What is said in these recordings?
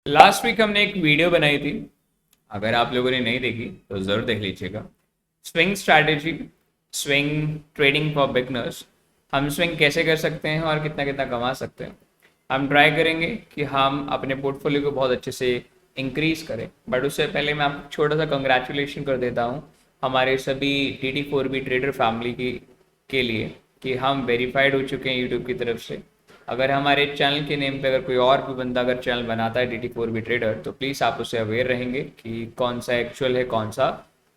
Last week हमने एक video बनाई थी। अगर आप लोगों ने नहीं देखी तो ज़रूर देख लीजिएगा। Swing strategy, swing trading for beginners. हम स्विंग कैसे कर सकते हैं और कितना कितना कमा सकते हैं। हम ट्राई करेंगे कि हम अपने पोर्टफोलियो को बहुत अच्छे से इंक्रीज करें। बट उससे पहले मैं आपको छोटा सा कंग्रेचुलेशन कर देता हूँ हमारे सभी TT4B ट्रेडर फैमिली की के लिए कि हम वेरीफाइड हो चुके हैं यूट्यूब की तरफ से। अगर हमारे चैनल के नेम पे अगर कोई और भी बंदा अगर चैनल बनाता है TT4B ट्रेडर, तो प्लीज़ आप उससे अवेयर रहेंगे कि कौन सा एक्चुअल है कौन सा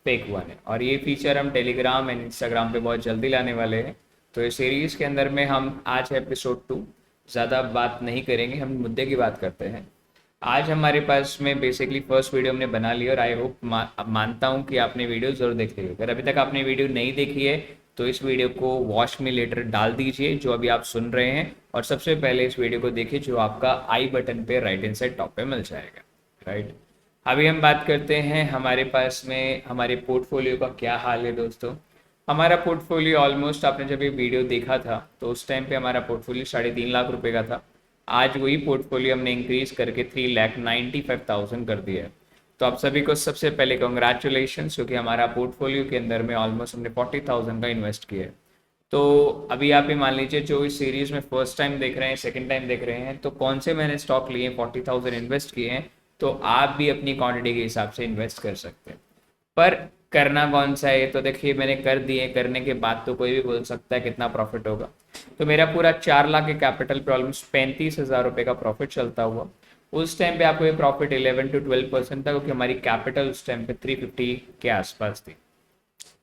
फेक वन है। और ये फीचर हम टेलीग्राम एंड इंस्टाग्राम पे बहुत जल्दी लाने वाले हैं। तो इस सीरीज़ के अंदर में हम आज है एपिसोड 2। ज़्यादा बात नहीं करेंगे, हम मुद्दे की बात करते हैं। आज हमारे पास में बेसिकली फर्स्ट वीडियो हमने बना ली और आई होप मानता हूँ कि आपने वीडियो ज़रूर देख ली। अगर अभी तक आपने वीडियो नहीं देखी है तो इस वीडियो को वॉच में लेटर डाल दीजिए जो अभी आप सुन रहे हैं, और सबसे पहले इस वीडियो को देखिए जो आपका आई बटन पे राइट हैंड साइड टॉप पे मिल जाएगा। राइट, अभी हम बात करते हैं हमारे पास में हमारे पोर्टफोलियो का क्या हाल है दोस्तों। हमारा पोर्टफोलियो ऑलमोस्ट, आपने जब ये वीडियो देखा था तो उस टाइम पे हमारा पोर्टफोलियो 3.5 लाख रुपए का था। आज वही पोर्टफोलियो हमने इंक्रीज करके 3,95,000 कर दिया है। तो आप सभी को सबसे पहले कॉन्ग्रेचुलेशन, क्योंकि हमारा पोर्टफोलियो के अंदर में ऑलमोस्ट हमने 40,000 का इन्वेस्ट किया है। तो अभी आप ही मान लीजिए जो इस सीरीज में फर्स्ट टाइम देख रहे हैं, सेकंड टाइम देख रहे हैं, तो कौन से मैंने स्टॉक लिए 40,000 इन्वेस्ट किए हैं, तो आप भी अपनी क्वांटिटी के हिसाब से इन्वेस्ट कर सकते हैं। पर करना कौन सा है, तो देखिए मैंने कर दिए, करने के बाद तो कोई भी बोल सकता है कितना प्रॉफिट होगा। तो मेरा पूरा 4 लाख के कैपिटल पे ऑलमोस्ट 35,000 रुपये का प्रॉफिट चलता हुआ। उस टाइम पे आपको ये प्रॉफिट 11 to 12% था, क्योंकि हमारी कैपिटल उस टाइम पे 350 के आसपास थी।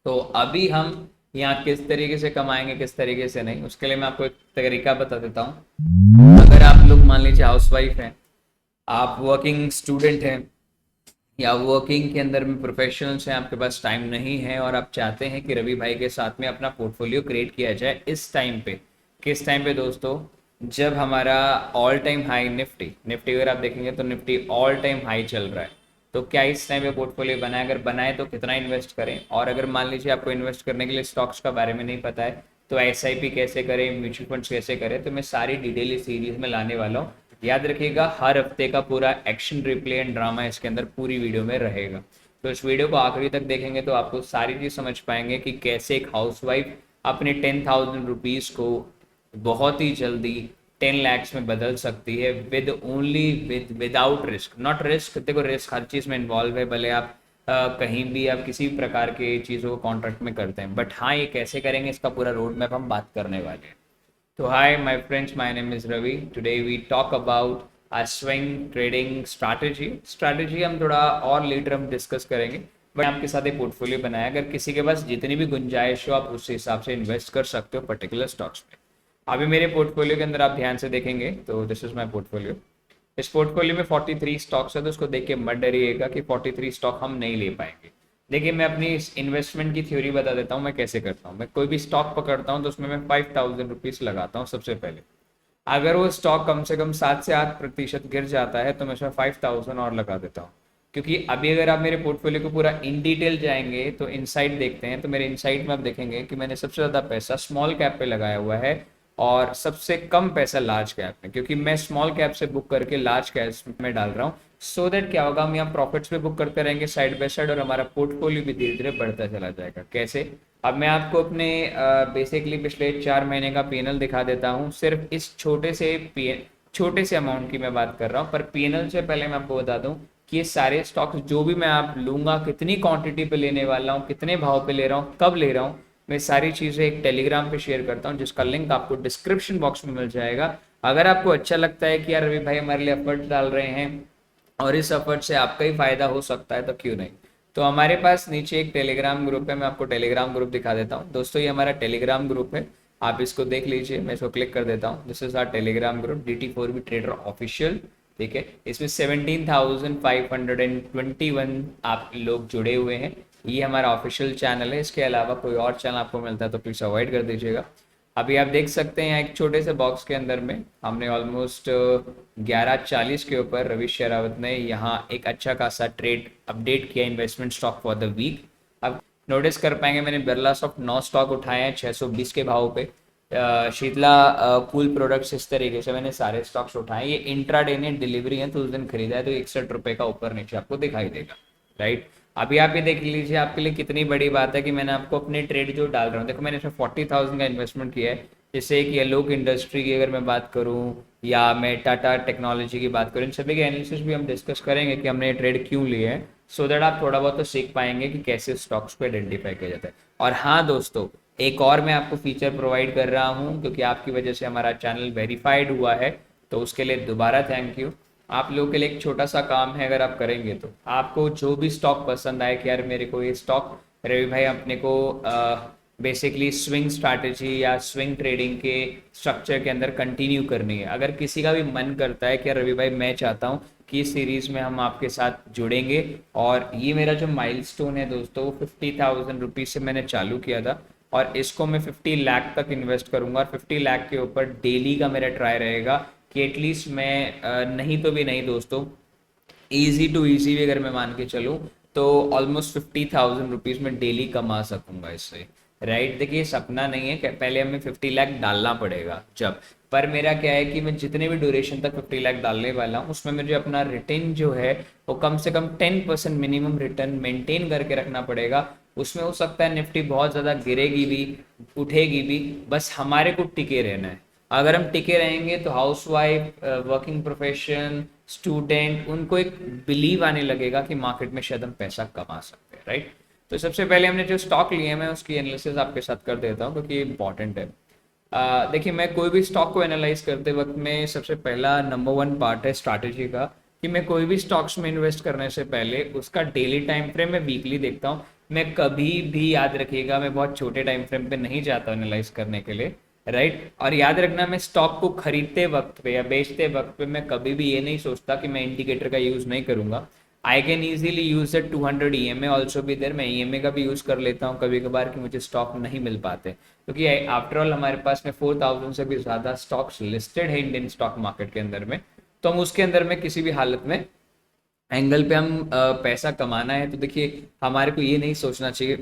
तो अभी हम यहाँ किस तरीके से कमाएंगे किस तरीके से नहीं, उसके लिए मैं आपको एक तरीका बता देता हूँ। अगर आप लोग मान लीजिए हाउसवाइफ हैं, आप वर्किंग स्टूडेंट हैं, या वर्किंग के अंदर में प्रोफेशनल्स हैं, आपके पास टाइम नहीं है और आप चाहते हैं कि रवि भाई के साथ में अपना पोर्टफोलियो क्रिएट किया जाए इस टाइम पे। किस टाइम पे दोस्तों? जब हमारा all time high Nifty Nifty अगर आप देखेंगे तो निफ्टी ऑल टाइम हाई चल रहा है। तो क्या इस टाइम पे पोर्टफोलियो बनाए? अगर बनाए तो कितना इन्वेस्ट करें? और अगर मान लीजिए आपको इन्वेस्ट करने के लिए स्टॉक्स का बारे में नहीं पता है, तो SIP कैसे करें, म्यूचुअल फंड्स कैसे करें, तो मैं सारी डिटेल इस सीरीज में लाने वाला हूँ। याद रखिएगा, हर हफ्ते का पूरा एक्शन रिप्ले एंड ड्रामा इसके अंदर पूरी वीडियो में रहेगा। तो इस वीडियो को आखिरी तक देखेंगे तो आपको सारी चीज़ समझ पाएंगे कि कैसे एक हाउसवाइफ अपने 10,000 रुपीज़ को बहुत ही जल्दी 10 lakhs में बदल सकती है, विदाउट रिस्क। नॉट रिस्क, देखो रिस्क हर चीज़ में इन्वॉल्व है, भले आप कहीं भी आप किसी भी प्रकार के चीज़ों को कॉन्ट्रैक्ट में करते हैं, बट हाँ ये कैसे करेंगे इसका पूरा रोड मैप हम बात करने वाले हैं। So hi my friends, my name is Ravi. Today we talk about a swing trading strategy. Strategy हम थोड़ा और लेटर हम डिस्कस करेंगे, बट आपके साथ एक पोर्टफोलियो बनाया, अगर किसी के पास जितनी भी गुंजाइश हो आप उस हिसाब से इन्वेस्ट कर सकते हो पर्टिकुलर स्टॉक्स में। अभी मेरे पोर्टफोलियो के अंदर आप ध्यान से देखेंगे तो दिस इज माय पोर्टफोलियो। इस पोर्टफोलियो में 43 स्टॉक्स है, तो उसको देख के मत डरिएगा कि 43 स्टॉक हम नहीं ले पाएंगे। देखिए मैं अपनी इन्वेस्टमेंट की थ्योरी बता देता हूँ मैं कैसे करता हूँ। मैं कोई भी स्टॉक पकड़ता हूँ तो उसमें मैं 5,000 रुपीज़ लगाता हूँ सबसे पहले। अगर वो स्टॉक कम से कम 7 से 8% गिर जाता है तो मैं उसमें 5,000 और लगा देता हूँ। क्योंकि अभी अगर आप मेरे पोर्टफोलियो को पूरा इन डिटेल जाएंगे तो इनसाइड देखते हैं, तो मेरे इनसाइड में आप देखेंगे कि मैंने सबसे ज़्यादा पैसा स्मॉल कैप पे लगाया हुआ है और सबसे कम पैसा लार्ज कैप में, क्योंकि मैं स्मॉल कैप से बुक करके लार्ज कैप में डाल रहा हूँ। सो दैट क्या होगा, हम यहाँ प्रॉफिट्स पे बुक करते रहेंगे साइड बाय साइड और हमारा पोर्टफोलियो भी धीरे धीरे बढ़ता चला जाएगा। कैसे? अब मैं आपको अपने बेसिकली पिछले 4 महीने का P&L दिखा देता हूँ। सिर्फ इस छोटे से अमाउंट की मैं बात कर रहा हूँ, पर P&L से पहले मैं आपको बता दूँ कि ये सारे स्टॉक्स जो भी मैं आप लूँगा, कितनी क्वांटिटी पे लेने वाला हूँ, कितने भाव पे ले रहा हूँ, कब ले रहा हूँ, मैं सारी चीज़ें एक टेलीग्राम पे शेयर करता हूँ जिसका लिंक आपको डिस्क्रिप्शन बॉक्स में मिल जाएगा। अगर आपको अच्छा लगता है कि यार रवि भाई हमारे लिए एफर्ट डाल रहे हैं और इस एफर्ट से आपका ही फायदा हो सकता है, तो क्यों नहीं। तो हमारे पास नीचे एक टेलीग्राम ग्रुप है, मैं आपको टेलीग्राम ग्रुप दिखा देता हूँ दोस्तों। ये हमारा टेलीग्राम ग्रुप है, आप इसको देख लीजिए। मैं इसको क्लिक कर देता हूँ। This is our Telegram group DT4B trader official. ठीक है, इसमें 17,521 आप लोग जुड़े हुए हैं। ये हमारा ऑफिशियल चैनल है, इसके अलावा कोई और चैनल आपको मिलता है तो प्लीज़ अवॉइड कर दीजिएगा। अभी आप देख सकते हैं एक छोटे से बॉक्स के अंदर में हमने ऑलमोस्ट 11:40 के ऊपर रवि शेरावत ने यहाँ एक अच्छा खासा ट्रेड अपडेट किया, investment stock for the week. अब नोटिस कर पाएंगे मैंने बिरला सॉफ्ट 9 स्टॉक उठाए हैं 620 के भाव पे। शीतला कूल प्रोडक्ट्स, इस तरीके से मैंने सारे स्टॉक्स उठाए। ये इंट्राडे ने डिलीवरी है तो उस दिन खरीदा है, तो 61 रुपये का ऊपर नीचे आपको दिखाई देगा, राइट। अभी आप ये देख लीजिए, आपके लिए कितनी बड़ी बात है कि मैंने आपको अपने ट्रेड जो डाल रहा हूँ, देखो मैंने इसमें 40,000 का इन्वेस्टमेंट किया है। जैसे कि येलोक इंडस्ट्री की अगर मैं बात करूँ या मैं टाटा टेक्नोलॉजी की बात करूँ, इन सभी के एनालिसिस भी हम डिस्कस करेंगे कि हमने ये ट्रेड क्यों लिए हैं, सो दैट आप थोड़ा बहुत तो सीख पाएंगे कि कैसे स्टॉक्स को आइडेंटिफाई किया जाता है। और हाँ दोस्तों, एक और मैं आपको फीचर प्रोवाइड कर रहा हूँ, क्योंकि आपकी वजह से हमारा चैनल वेरीफाइड हुआ है, तो उसके लिए दोबारा थैंक यू। आप लोगों के लिए एक छोटा सा काम है, अगर आप करेंगे तो आपको जो भी स्टॉक पसंद आए कि यार मेरे को ये स्टॉक, रवि भाई अपने को बेसिकली स्विंग स्ट्रैटेजी या स्विंग ट्रेडिंग के स्ट्रक्चर के अंदर कंटिन्यू करनी है, अगर किसी का भी मन करता है कि यार रवि भाई मैं चाहता हूँ कि इस सीरीज में हम आपके साथ जुड़ेंगे, और ये मेरा जो माइलस्टोन है दोस्तों, वो 50,000 रुपीज़ से मैंने चालू किया था, और इसको मैं 50 लाख तक इन्वेस्ट करूंगा, और 50 लाख के ऊपर डेली का मेरा ट्राई रहेगा कि एटलीस्ट मैं नहीं तो भी नहीं दोस्तों, ईजी टू ईजी भी अगर मैं मान के चलूँ तो ऑलमोस्ट 50,000 रुपीज़ में डेली कमा सकूंगा इससे, राइट। देखिए सपना नहीं है कि पहले हमें 50 लाख डालना पड़ेगा जब, पर मेरा क्या है कि मैं जितने भी ड्यूरेशन तक 50 लाख डालने वाला हूँ उसमें मुझे अपना रिटर्न जो है वो कम से कम 10% मिनिमम रिटर्न मेंटेन करके रखना पड़ेगा। उसमें हो सकता है निफ्टी बहुत ज़्यादा गिरेगी भी, उठेगी भी, बस हमारे को टिके रहना है। अगर हम टिके रहेंगे तो हाउसवाइफ, वर्किंग प्रोफेशन, स्टूडेंट, उनको एक बिलीव आने लगेगा कि मार्केट में शायद हम पैसा कमा सकते हैं, राइट। तो सबसे पहले हमने जो स्टॉक लिए हैं, मैं उसकी एनालिसिस आपके साथ कर देता हूँ क्योंकि ये इंपॉर्टेंट है। देखिए मैं कोई भी स्टॉक को एनालाइज करते वक्त में सबसे पहला नंबर वन पार्ट है स्ट्रैटेजी का, कि मैं कोई भी स्टॉक्स में इन्वेस्ट करने से पहले उसका डेली टाइम फ्रेम मैं वीकली देखता हूँ। मैं कभी भी, याद रखिएगा, मैं बहुत छोटे टाइम फ्रेम पे नहीं जाता एनालाइज करने के लिए, राइट। और याद रखना, मैं स्टॉक को खरीदते वक्त पे या बेचते वक्त पे मैं कभी भी ये नहीं सोचता कि मैं इंडिकेटर का यूज़ नहीं करूंगा। I can easily use it 200 EMA also भी देर, मैं EMA का भी यूज़ कर लेता हूँ कभी कभार कि मुझे स्टॉक नहीं मिल पाते, क्योंकि आफ्टर ऑल हमारे पास में 4,000 से भी ज़्यादा स्टॉक्स लिस्टेड है इंडियन स्टॉक मार्केट के अंदर में। तो हम उसके अंदर में किसी भी हालत में एंगल पे हम पैसा कमाना है तो देखिए हमारे को ये नहीं सोचना चाहिए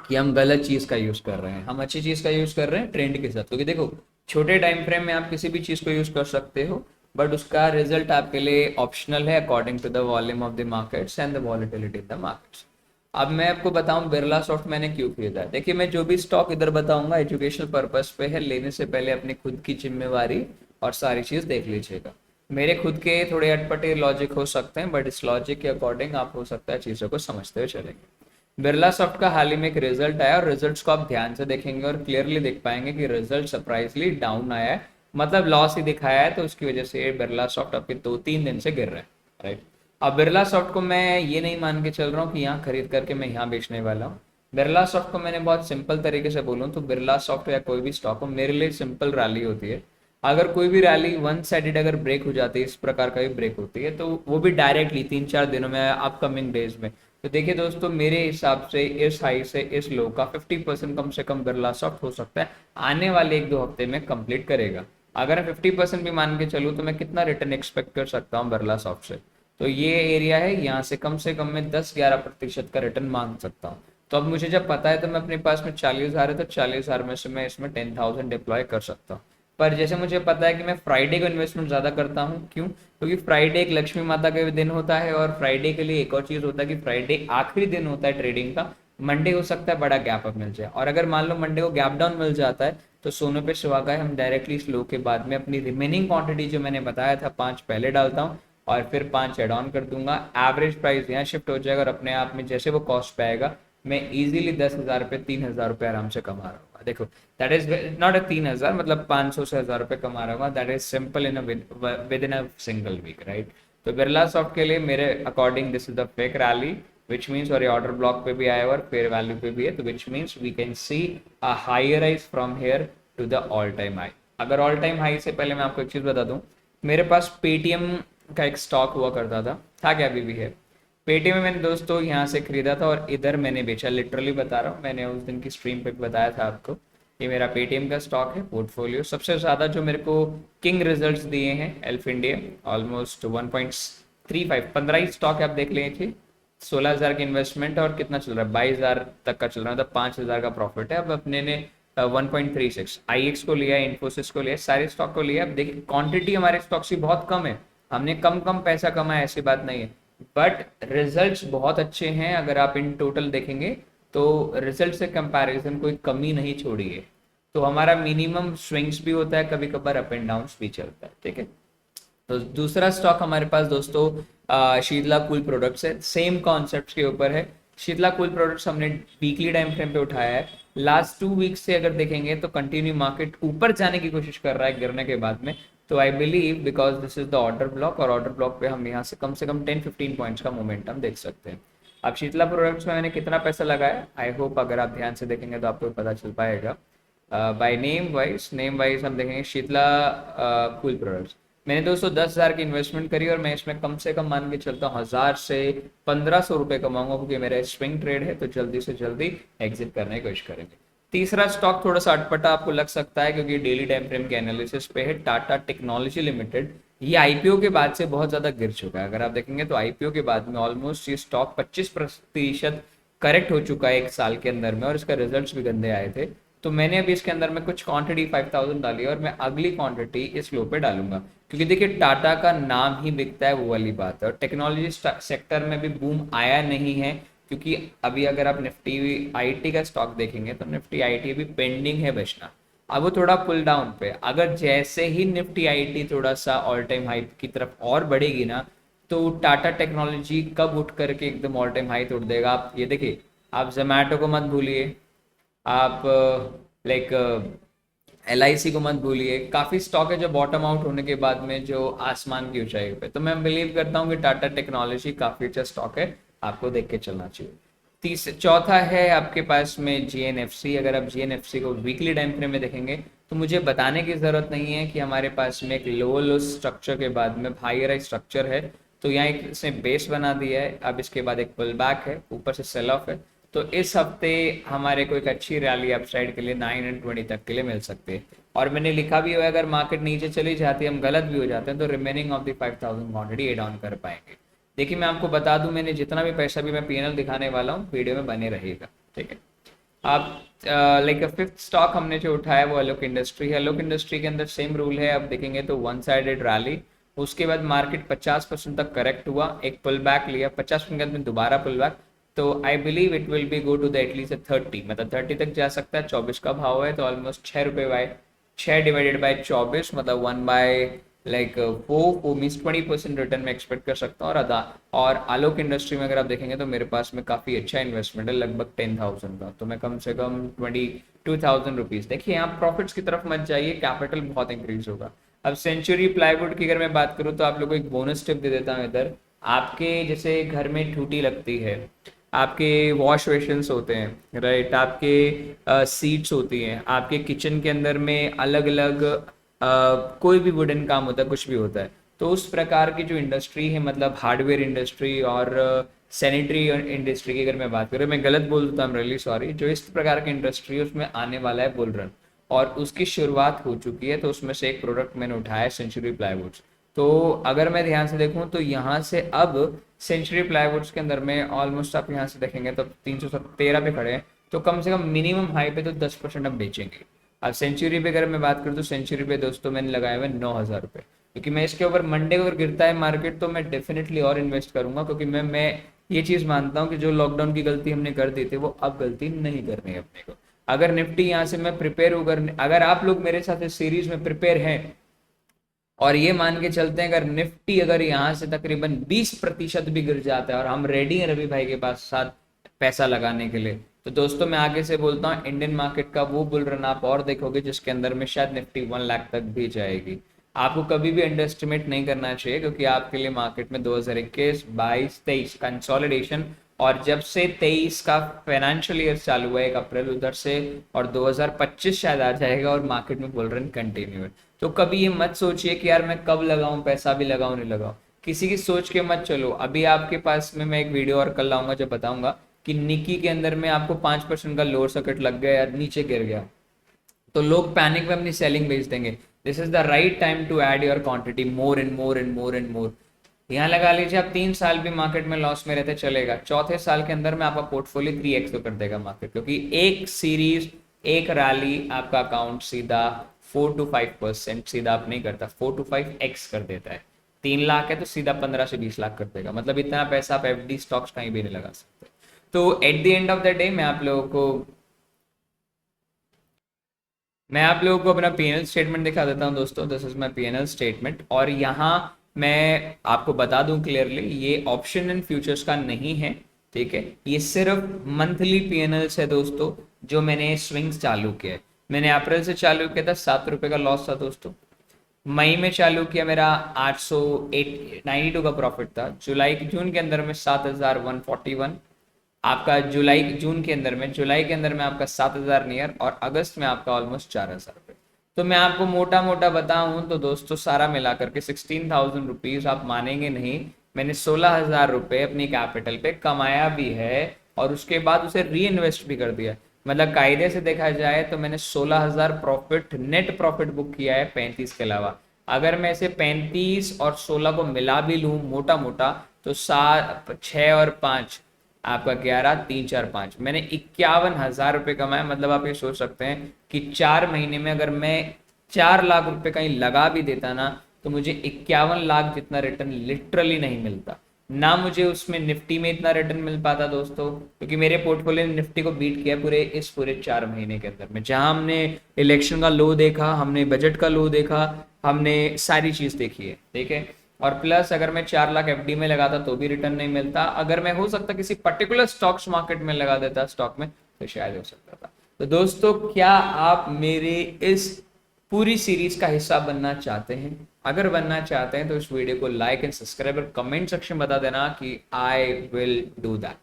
कि हम गलत चीज़ का यूज़ कर रहे हैं, हम अच्छी चीज़ का यूज़ कर रहे हैं ट्रेंड के साथ। क्योंकि देखो छोटे टाइम फ्रेम में आप किसी भी चीज़ को यूज़ कर सकते हो, बट उसका रिजल्ट आपके लिए ऑप्शनल है according to the volume of the markets and the volatility in the markets. अब मैं आपको बताऊं बिरला सॉफ्ट मैंने क्यों खरीदा है। देखिए मैं जो भी स्टॉक इधर बताऊंगा एजुकेशनल पर्पस पे है, लेने से पहले अपनी खुद की जिम्मेवारी और सारी चीज़ देख लीजिएगा। मेरे खुद के थोड़े अटपटे लॉजिक हो सकते हैं, बट इस लॉजिक के अकॉर्डिंग आप हो सकता है चीज़ों को समझते हुए चलेंगे। बिरला सॉफ्ट का हाल ही में एक रिजल्ट आया, और रिजल्ट्स को आप ध्यान से देखेंगे और क्लियरली देख पाएंगे कि रिजल्ट सरप्राइजली डाउन आया है, मतलब लॉस ही दिखाया है। तो उसकी वजह से बिरला सॉफ्ट आपके 2-3 दिन से गिर रहा है, राइट। अब बिरला सॉफ्ट को मैं ये नहीं मान के चल रहा हूँ कि यहाँ खरीद करके मैं यहाँ बेचने वाला हूँ। बिरला सॉफ्ट को मैंने बहुत सिंपल तरीके से बोलूँ तो बिरला सॉफ्ट या कोई भी स्टॉक हो, मेरे लिए सिंपल रैली होती है। अगर कोई भी रैली वन साइडेड अगर ब्रेक हो जाती है, इस प्रकार का भी ब्रेक होती है, तो वो भी डायरेक्टली 3-4 दिनों में, अपकमिंग डेज में, तो देखिए दोस्तों मेरे हिसाब से इस हाई से इस लो का 50% कम से कम बिरला सॉफ्ट हो सकता है आने वाले 1-2 हफ्ते में कंप्लीट करेगा। अगर मैं 50% भी मान के चलूँ तो मैं कितना रिटर्न एक्सपेक्ट कर सकता हूँ बिरला सॉफ्ट से, तो ये एरिया है, यहाँ से कम मैं 10-11% का रिटर्न मांग सकता हूँ। तो अब मुझे जब पता है तो मैं अपने पास में 40,000 है, तो 40,000 में से मैं इसमें 10,000 डिप्लॉय कर सकता हूँ। पर जैसे मुझे पता है कि मैं फ्राइडे को इन्वेस्टमेंट ज़्यादा करता हूँ, क्यों? क्योंकि फ्राइडे एक लक्ष्मी माता का भी दिन होता है, और फ्राइडे के लिए एक और चीज़ होता है कि फ्राइडे आखिरी दिन होता है ट्रेडिंग का। मंडे हो सकता है बड़ा गैप अप मिल जाए, और अगर मान लो मंडे को गैप डाउन मिल जाता है तो सोने पे सुहागा है, हम डायरेक्टली इस लो के बाद में अपनी रिमेनिंग क्वांटिटी जो मैंने बताया था 5 पहले डालता हूँ और फिर 5 एड ऑन कर दूंगा। एवरेज प्राइस यहाँ शिफ्ट हो जाएगा, और अपने आप में जैसे वो कॉस्ट पे आएगा मैं इजीली 10,000 रुपये 3,000 रुपये आराम से कमा रहा हूँ। देखो दैट इज नॉट अ 3,000, मतलब 500 से 1,000 रुपये कमा रहा हूँ, that is simple in with in a single week, right. तो बिरला सॉफ्ट के लिए मेरे according this is the fake rally, which means, और ये ऑर्डर ब्लॉक पे भी आया हुआ और फेयर वैल्यू पे भी है, तो which means we can see a higher rise from here to the all time high. अगर ऑल टाइम हाई से पहले मैं आपको एक चीज़ बता दूं, मेरे पास पेटीएम का एक स्टॉक हुआ करता था क्या अभी भी है। पेटीएम में मैंने दोस्तों यहाँ से खरीदा था और इधर मैंने बेचा, लिटरली बता रहा हूँ, मैंने उस दिन की स्ट्रीम पे बताया था आपको। ये मेरा पेटीएम का स्टॉक है पोर्टफोलियो। सबसे ज़्यादा जो मेरे को किंग रिजल्ट्स दिए हैं एल्फ इंडिया, ऑलमोस्ट 1.35, 15 ही स्टॉक आप देख लेंगे। 16,000 की इन्वेस्टमेंट और कितना चल रहा है, 22,000 तक का चल रहा है, मतलब 5,000 का प्रॉफिट है। अब अपने ने 1.36, IX को लिया, इन्फोसिस को लिया, सारे स्टॉक को लिया। अब देखिए क्वांटिटी हमारे स्टॉक्स की बहुत कम है, हमने कम कम पैसा कमाया ऐसी बात नहीं है, बट रिजल्ट्स बहुत अच्छे हैं। अगर आप इन टोटल देखेंगे तो रिजल्ट से कंपैरिजन कोई कमी नहीं छोड़ी है। तो हमारा मिनिमम स्विंग्स भी होता है, कभी कभार अप एंड डाउन भी चलता है, ठीक है। तो दूसरा स्टॉक हमारे पास दोस्तों शीतला कूल प्रोडक्ट्स है, सेम कॉन्सेप्ट के ऊपर है। शीतला कूल प्रोडक्ट्स हमने वीकली टाइम फ्रेम पे उठाया है। लास्ट 2 वीक से अगर देखेंगे तो कंटिन्यू मार्केट ऊपर जाने की कोशिश कर रहा है गिरने के बाद में। तो I believe because this is the order block, और ऑर्डर ब्लॉक पे हम यहाँ से कम 10-15 पॉइंट्स का मोमेंटम देख सकते हैं। अब शीतला प्रोडक्ट्स में मैंने कितना पैसा लगाया, आई होप अगर आप ध्यान से देखेंगे तो आपको पता चल पाएगा। बाय नेम वाइज हम देखेंगे शीतला कूल प्रोडक्ट्स, मैंने दोस्तों 10,000 की इन्वेस्टमेंट करी और मैं इसमें कम से कम मान के चलता हूँ 1,000 से 1,500 रुपये कमाऊंगा, क्योंकि मेरा स्विंग ट्रेड है, तो जल्दी से जल्दी एग्जिट करने की कोशिश करेंगे। तीसरा स्टॉक थोड़ा सा अटपटा आपको लग सकता है क्योंकि डेली टाइम फ्रेम के एनालिसिस पे है, टाटा टेक्नोलॉजी लिमिटेड। ये आईपीओ के बाद से बहुत ज्यादा गिर चुका है। अगर आप देखेंगे तो आईपीओ के बाद में ऑलमोस्ट ये स्टॉक 25% करेक्ट हो चुका है 1 साल के अंदर में, और इसका रिजल्ट्स भी गंदे आए थे। तो मैंने अभी इसके अंदर में कुछ क्वांटिटी 5,000 डाली है और मैं अगली क्वांटिटी इस लो पे डालूंगा, क्योंकि देखिए टाटा का नाम ही बिकता है, वो वाली बात है। और टेक्नोलॉजी सेक्टर में भी बूम आया नहीं है, क्योंकि अभी अगर आप निफ्टी आईटी का स्टॉक देखेंगे तो निफ्टी आईटी भी पेंडिंग है बचना। अब वो थोड़ा पुल डाउन पे, अगर जैसे ही निफ्टी आईटी थोड़ा सा ऑल टाइम हाई की तरफ और बढ़ेगी ना, तो टाटा टेक्नोलॉजी कब उठ करके एकदम ऑल टाइम हाई तोड़ देगा। आप ये देखिए, आप जोमेटो को मत भूलिए, आप लाइक LIC को मत भूलिए, काफ़ी स्टॉक है जो बॉटम आउट होने के बाद में जो आसमान की ऊंचाई पे। तो मैं बिलीव करता हूँ कि टाटा टेक्नोलॉजी काफ़ी अच्छा स्टॉक है, आपको देख के चलना चाहिए। चौथा है आपके पास में GNFC। अगर आप GNFC को वीकली टाइम फ्रेम में देखेंगे तो मुझे बताने की ज़रूरत नहीं है कि हमारे पास में एक लो स्ट्रक्चर के बाद में हाई राइज स्ट्रक्चर है। तो यहाँ एक इसने बेस बना दिया है, अब इसके बाद एक पुल बैक है, ऊपर से सेल ऑफ है। तो इस हफ्ते हमारे को एक अच्छी रैली अपसाइड के लिए 920 तक के लिए मिल सकती है। और मैंने लिखा भी हुआ है, अगर मार्केट नीचे चली जाती है, हम गलत भी हो जाते हैं, तो remaining of the 5,000 quantity add on कर पाएंगे। देखिए मैं आपको बता दूं, मैंने जितना भी पैसा भी मैं PNL दिखाने वाला हूँ वीडियो में बने रहेगा, ठीक है। आप लाइक फिफ्थ स्टॉक हमने जो उठाया वो अलोक इंडस्ट्री है। अलोक इंडस्ट्री के अंदर सेम रूल है, अब देखेंगे तो वन साइडेड रैली, उसके बाद मार्केट 50% तक करेक्ट हुआ, एक पुल बैक लिया, 50% के बाद में दोबारा पुल बैक। तो I believe it will be go to the at least 30, मतलब 30 तक जा सकता है। 24 का भाव है, तो ऑलमोस्ट 6 रुपये बाय 6 डिवाइडेड बाय 24, मतलब 1 बाय लाइक 4 मीन्स 20% रिटर्न में एक्सपेक्ट कर सकता हूँ। और आलोक इंडस्ट्री में अगर आप देखेंगे तो मेरे पास में काफ़ी अच्छा इन्वेस्टमेंट है, लगभग 10,000 का, तो मैं कम से कम 22,000 रुपीज़। देखिए यहाँ प्रॉफिट्स की तरफ मत जाइए, कैपिटल बहुत इंक्रीज होगा। अब सेंचुरी प्लाईवुड की अगर मैं बात करूँ तो आप लोगों को एक बोनस टिप दे देता हूँ इधर। आपके जैसे घर में टूटी लगती है, आपके वॉश बेसिन्स होते हैं, राइट, आपके सीट्स होती हैं, आपके किचन के अंदर में अलग अलग कोई भी वुडन काम होता है, कुछ भी होता है, तो उस प्रकार की जो इंडस्ट्री है, मतलब हार्डवेयर इंडस्ट्री और सैनिटरी इंडस्ट्री की अगर मैं बात करूँ, मैं गलत बोल देता हूँ, रियली सॉरी, जो इस प्रकार की इंडस्ट्री है उसमें आने वाला है बुल रन, और उसकी शुरुआत हो चुकी है। तो उसमें से एक प्रोडक्ट मैंने उठाया है सेंचुरी प्लाईवुड्स। तो अगर मैं ध्यान से देखूं तो यहाँ से अब सेंचुरी प्लाईवुड्स के अंदर में ऑलमोस्ट आप यहाँ से देखेंगे तो 313 पे खड़े हैं, तो कम से कम मिनिमम हाई पे तो 10% अब बेचेंगे। अब सेंचुरी पे अगर मैं बात करूँ तो सेंचुरी पे दोस्तों मैंने लगाए हुए 9,000 रुपये, क्योंकि मैं इसके ऊपर मंडे को अगर गिरता है मार्केट तो मैं डेफिनेटली और इन्वेस्ट करूंगा, क्योंकि मैं ये चीज़ मानता हूँ कि जो लॉकडाउन की गलती हमने कर दी थी वो अब गलती नहीं करनी है अपने को। अगर निफ्टी यहाँ से मैं प्रिपेयर हूँ, अगर आप लोग मेरे साथ इस सीरीज में प्रिपेयर हैं और ये मान के चलते हैं अगर निफ्टी अगर यहाँ से तकरीबन 20% भी गिर जाता है और हम रेडी हैं रवि भाई के पास साथ पैसा लगाने के लिए, तो दोस्तों मैं आगे से बोलता हूँ इंडियन मार्केट का वो बुल रन आप और देखोगे जिसके अंदर में शायद निफ्टी 1 लाख तक भी जाएगी। आपको कभी भी अंडर एस्टिमेट नहीं करना चाहिए, क्योंकि आपके लिए मार्केट में 2021, 22, 23 कंसोलिडेशन, और जब से 23 का फाइनेंशियल ईयर चालू हुआ 1 अप्रैल उधर से, और 2025 शायद आ जाएगा और मार्केट में बुल रन कंटिन्यू है। तो कभी ये मत सोचिए कि यार मैं कब लगाऊं पैसा, भी लगाऊं नहीं लगाऊं, किसी की सोच के मत चलो। अभी आपके पास में मैं एक वीडियो और कल लाऊंगा जब बताऊंगा कि निकी के अंदर में आपको 5% का लोअर सर्किट लग गया या नीचे गिर गया, तो लोग पैनिक में अपनी सेलिंग बेच देंगे। This is the right time to add your quantity more and more and more and more. यहाँ लगा लीजिए आप 3 साल भी मार्केट में लॉस में रहते चलेगा, चौथे साल के अंदर में आपका पोर्टफोलियो 3x तो कर देगा मार्केट, क्योंकि एक सीरीज एक रैली आपका अकाउंट सीधा 4 to 5% सीधा आप नहीं करता, 4 to 5x कर देता है। 3 लाख है तो सीधा 15 से 20 लाख कर देगा, मतलब इतना पैसा आप एफडी स्टॉक्स कहीं भी नहीं लगा सकते। तो at the end of the day मैं आप लोगों को अपना पीएनएल स्टेटमेंट दिखा देता हूँ दोस्तों। This is my PNL statement, और यहाँ मैं आपको बता दूं क्लियरली, ये ऑप्शन एंड फ्यूचर्स का नहीं है, ठीक है। ये सिर्फ मंथली पीएनएल्स है दोस्तों, जो मैंने स्विंग्स चालू किया है। मैंने अप्रैल से चालू किया था, 7 रुपए का लॉस था दोस्तों। मई में चालू किया, मेरा 892 का प्रॉफिट था। जुलाई जून के अंदर में 7141, आपका जुलाई के अंदर में आपका 7,000 नियर, और अगस्त में आपका ऑलमोस्ट 4,000 रुपये। तो मैं आपको मोटा मोटा बताऊं तो दोस्तों, सारा मिला करके 16,000 रुपीज, आप मानेंगे नहीं, मैंने 16,000 रुपये अपनी कैपिटल पे कमाया भी है, और उसके बाद उसे री इन्वेस्ट भी कर दिया। मतलब कायदे से देखा जाए तो मैंने 16,000 प्रॉफिट, नेट प्रॉफिट बुक किया है 35 के अलावा। अगर मैं इसे 35 और 16 को मिला भी लूँ मोटा मोटा, तो 6 और 5 आपका 11, 3, 4, 5, मैंने 51,000 रुपये कमाए। मतलब आप ये सोच सकते हैं कि 4 महीने में अगर मैं 4 लाख रुपए कहीं लगा भी देता ना, तो मुझे 51 लाख जितना रिटर्न लिटरली नहीं मिलता। ना मुझे उसमें निफ्टी में इतना रिटर्न मिल पाता दोस्तों, क्योंकि मेरे पोर्टफोलियो ने निफ्टी को बीट किया पूरे 4 महीने के अंदर में। जहां हमने इलेक्शन का लो देखा, हमने बजट का लो देखा, हमने सारी चीज देखी है, ठीक है। और प्लस अगर मैं 4 लाख एफडी में लगाता तो भी रिटर्न नहीं मिलता। अगर मैं हो सकता किसी पर्टिकुलर स्टॉक्स मार्केट में लगा देता स्टॉक में, तो शायद हो सकता था। तो दोस्तों, क्या आप मेरे इस पूरी सीरीज का हिस्सा बनना चाहते हैं? अगर बनना चाहते हैं तो इस वीडियो को लाइक एंड सब्सक्राइब और कमेंट सेक्शन बता देना कि आई विल डू दैट।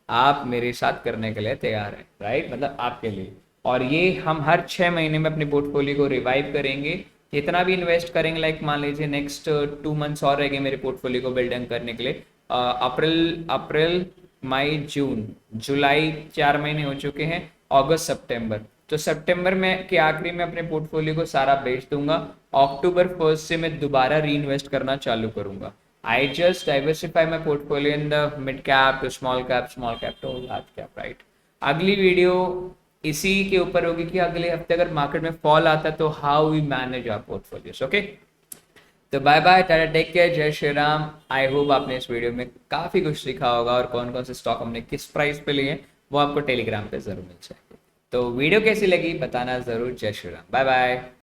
आप मेरे साथ करने के लिए तैयार हैं, राइट? मतलब आपके लिए। और ये हम हर 6 महीने में अपने पोर्टफोलियो को रिवाइव करेंगे। जितना भी इन्वेस्ट करेंगे, लाइक मान लीजिए नेक्स्ट 2 मंथ्स और रहेंगे मेरे पोर्टफोलियो को बिल्ड करने के लिए। अप्रैल, मई, जून, जुलाई 4 महीने हो चुके हैं, अगस्त, सितंबर। तो सितंबर में के आखिरी में अपने पोर्टफोलियो को सारा बेच दूंगा। अक्टूबर 1 से मैं दोबारा री इन्वेस्ट करना चालू करूंगा। I just diversify my portfolio in the mid cap to small cap to large cap, right? अगली वीडियो इसी के ऊपर होगी कि अगले हफ्ते अगर मार्केट में फॉल आता है तो how we manage our portfolios. Okay, तो bye bye, tata, take care, जय श्री राम। आई होप आपने इस वीडियो में काफी कुछ सीखा होगा, और कौन कौन से स्टॉक हमने किस प्राइस पे लिए वो आपको टेलीग्राम पे जरूर मिल जाएगी। तो वीडियो कैसी लगी बताना जरूर। जय श्री राम, बाय बाय।